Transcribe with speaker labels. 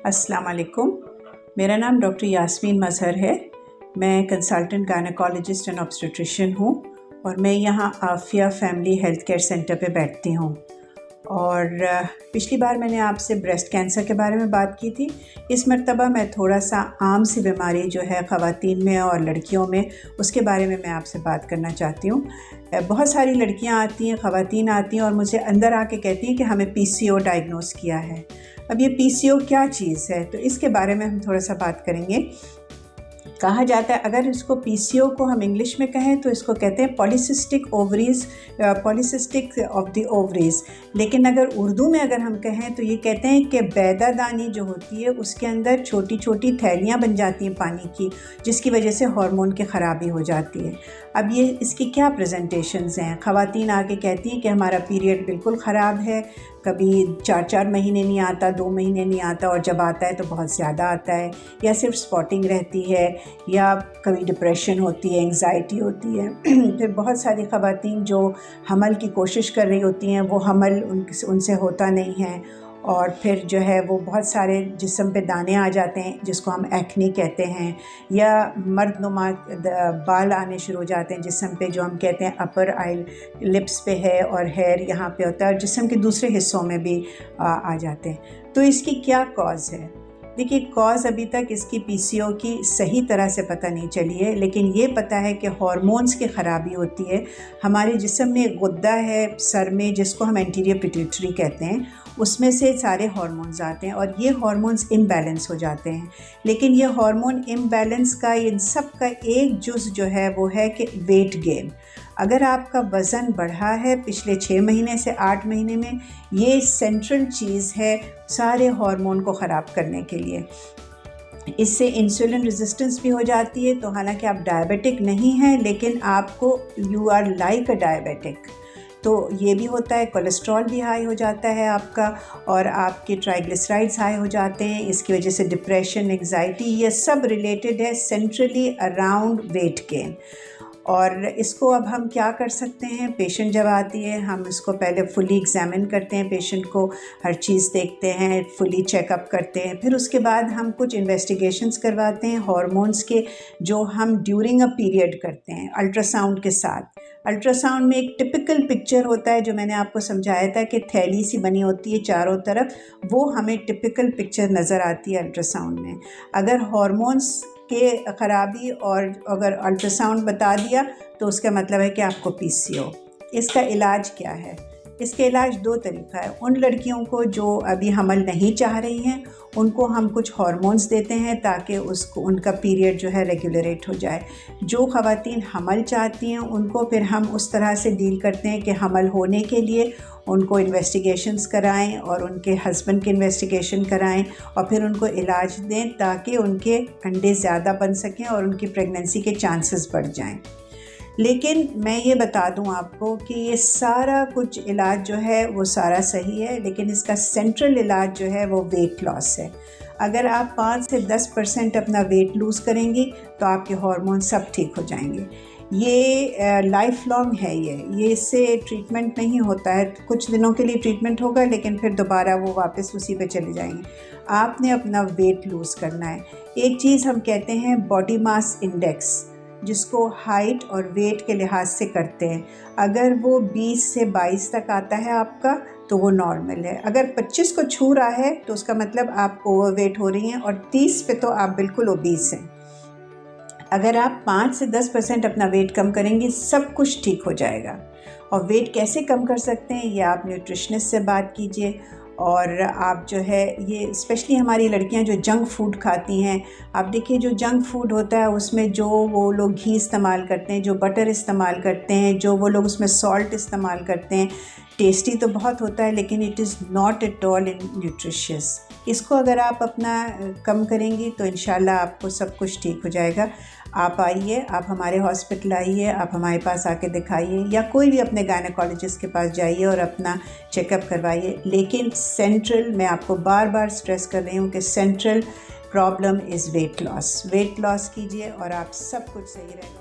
Speaker 1: अस्सलाम वालेकुम। मेरा नाम डॉक्टर यास्मीन मज़हर है। मैं कंसल्टेंट गायनेकोलॉजिस्ट एंड ऑब्स्टेट्रिशियन हूँ और मैं यहाँ Aafiya family health care centre पे बैठती हूँ। और पिछली बार मैंने आपसे ब्रेस्ट कैंसर के बारे में बात की थी। इस मर्तबा मैं थोड़ा सा आम सी बीमारी जो है ख़वातीन में और लड़कियों में, उसके बारे में मैं आपसे बात करना चाहती हूँ। बहुत सारी लड़कियाँ आती हैं, ख़वातीन आती हैं और मुझे अंदर आके कहती हैं कि हमें PCO डायग्नोज़ किया है। अब ये PCO क्या चीज़ है, तो इसके बारे में हम थोड़ा सा बात करेंगे। कहा जाता है, अगर इसको PCO को हम इंग्लिश में कहें तो इसको कहते हैं polycystic ovaries, polycystic of the ovaries. लेकिन अगर उर्दू में अगर हम कहें तो ये कहते हैं कि बैदादानी जो होती है उसके अंदर छोटी छोटी थैलियाँ बन जाती हैं पानी की, जिसकी वजह से हार्मोन की ख़राबी हो जाती है। अब ये इसकी क्या प्रेजेंटेशंस हैं? ख़वातीन आके कहती हैं कि हमारा पीरियड बिल्कुल ख़राब है, कभी 4-4 महीने नहीं आता, 2 महीने नहीं आता, और जब आता है तो बहुत ज़्यादा आता है, या सिर्फ स्पॉटिंग रहती है, या कभी डिप्रेशन होती है, एंग्जाइटी होती है। फिर बहुत सारी ख़वातीन जो हमल की कोशिश कर रही होती हैं वो हमल उनसे होता नहीं है, और फिर जो है वो बहुत सारे जिस्म पे दाने आ जाते हैं जिसको हम एक्ने कहते हैं, या मर्दनुमा बाल आने शुरू हो जाते हैं जिस्म पे, जो हम कहते हैं अपर आई लिप्स पे है और हेयर यहाँ पे होता है, और जिस्म के दूसरे हिस्सों में भी आ जाते हैं। तो इसकी क्या कॉज़ है? देखिए, कॉज़ अभी तक इसकी PCO की सही तरह से पता नहीं चली है, लेकिन ये पता है कि हार्मोन्स की ख़राबी होती है। हमारे जिस्म में एक गुद्दा है सर में जिसको हम एंटीरियर पिट्यूटरी कहते हैं, उसमें से सारे हार्मोन्स आते हैं और ये हार्मोन्स इम्बैलेंस हो जाते हैं। लेकिन ये हार्मोन इम्बैलेंस का, इन सब का एक जुज़ जो है वो है कि वेट गेन। अगर आपका वज़न बढ़ा है पिछले 6 महीने से 8 महीने में, ये सेंट्रल चीज़ है सारे हार्मोन को ख़राब करने के लिए। इससे इंसुलिन रेजिस्टेंस भी हो जाती है। तो हालांकि आप डायबिटिक नहीं हैं, लेकिन आपको you are like a diabetic, तो ये भी होता है। कोलेस्ट्रॉल भी हाई हो जाता है आपका, और आपके ट्राइग्लिसराइड्स हाई हो जाते हैं। इसकी वजह से डिप्रेशन, एंग्जाइटी, ये सब रिलेटेड है सेंट्रली अराउंड वेट गेन। और इसको अब हम क्या कर सकते हैं? पेशेंट जब आती है हम इसको पहले फुली एग्जामिन करते हैं, पेशेंट को हर चीज़ देखते हैं, फुली चेकअप करते हैं। फिर उसके बाद हम कुछ इन्वेस्टिगेशंस करवाते हैं हार्मोन्स के, जो हम ड्यूरिंग अ पीरियड करते हैं अल्ट्रासाउंड के साथ। अल्ट्रासाउंड में एक टिपिकल पिक्चर होता है जो मैंने आपको समझाया था कि थैली सी बनी होती है चारों तरफ, वो हमें टिपिकल पिक्चर नज़र आती है अल्ट्रासाउंड में। अगर हार्मोन्स के ख़राबी और अगर अल्ट्रासाउंड बता दिया तो उसका मतलब है कि आपको PCO। इसका इलाज क्या है? इसका इलाज 2 तरीक़ा है। उन लड़कियों को जो अभी हमल नहीं चाह रही हैं, उनको हम कुछ हार्मोन्स देते हैं ताकि उसको उनका पीरियड जो है रेगुलरेट हो जाए। जो ख़वातीन हमल चाहती हैं उनको फिर हम उस तरह से डील करते हैं कि हमल होने के लिए उनको इन्वेस्टिगेशंस कराएं और उनके हस्बैंड की इन्वेस्टिगेशन कराएं, और फिर उनको इलाज दें ताकि उनके अंडे ज़्यादा बन सकें और उनकी प्रेगनेंसी के चांसेस बढ़ जाएं। लेकिन मैं ये बता दूं आपको कि ये सारा कुछ इलाज जो है वो सारा सही है, लेकिन इसका सेंट्रल इलाज जो है वो वेट लॉस है। अगर आप 5 से 10% अपना वेट लूज़ करेंगी तो आपके हार्मोन सब ठीक हो जाएंगे। ये लाइफ लॉन्ग है, ये इससे ट्रीटमेंट नहीं होता है। कुछ दिनों के लिए ट्रीटमेंट होगा, लेकिन फिर दोबारा वो वापस उसी पे चले जाएंगे। आपने अपना वेट लूज़ करना है। एक चीज़ हम कहते हैं बॉडी मास इंडेक्स, जिसको हाइट और वेट के लिहाज से करते हैं। अगर वो 20 से 22 तक आता है आपका तो वो नॉर्मल है। अगर 25 को छू रहा है तो उसका मतलब आप ओवरवेट हो रही हैं, और 30 पे तो आप बिल्कुल ओबीस हैं। अगर आप 5 से 10% अपना वेट कम करेंगी, सब कुछ ठीक हो जाएगा। और वेट कैसे कम कर सकते हैं, ये आप न्यूट्रिशनिस्ट से बात कीजिए। और आप जो है ये स्पेशली हमारी लड़कियां जो जंक फूड खाती हैं, आप देखिए जो जंक फूड होता है उसमें जो वो लोग घी इस्तेमाल करते हैं, जो बटर इस्तेमाल करते हैं, जो वो लोग उसमें सॉल्ट इस्तेमाल करते हैं, टेस्टी तो बहुत होता है लेकिन it is not at all in nutritious. इसको अगर आप अपना कम करेंगी तो इंशाल्लाह आपको सब कुछ ठीक हो जाएगा। आप आइए, आप हमारे हॉस्पिटल आइए, आप हमारे पास आके दिखाइए, या कोई भी अपने गायनेकोलॉजिस्ट के पास जाइए और अपना चेकअप करवाइए। लेकिन सेंट्रल, मैं आपको बार बार स्ट्रेस कर रही हूँ कि central problem is weight loss. Weight loss कीजिए और आप सब कुछ सही रहेगा।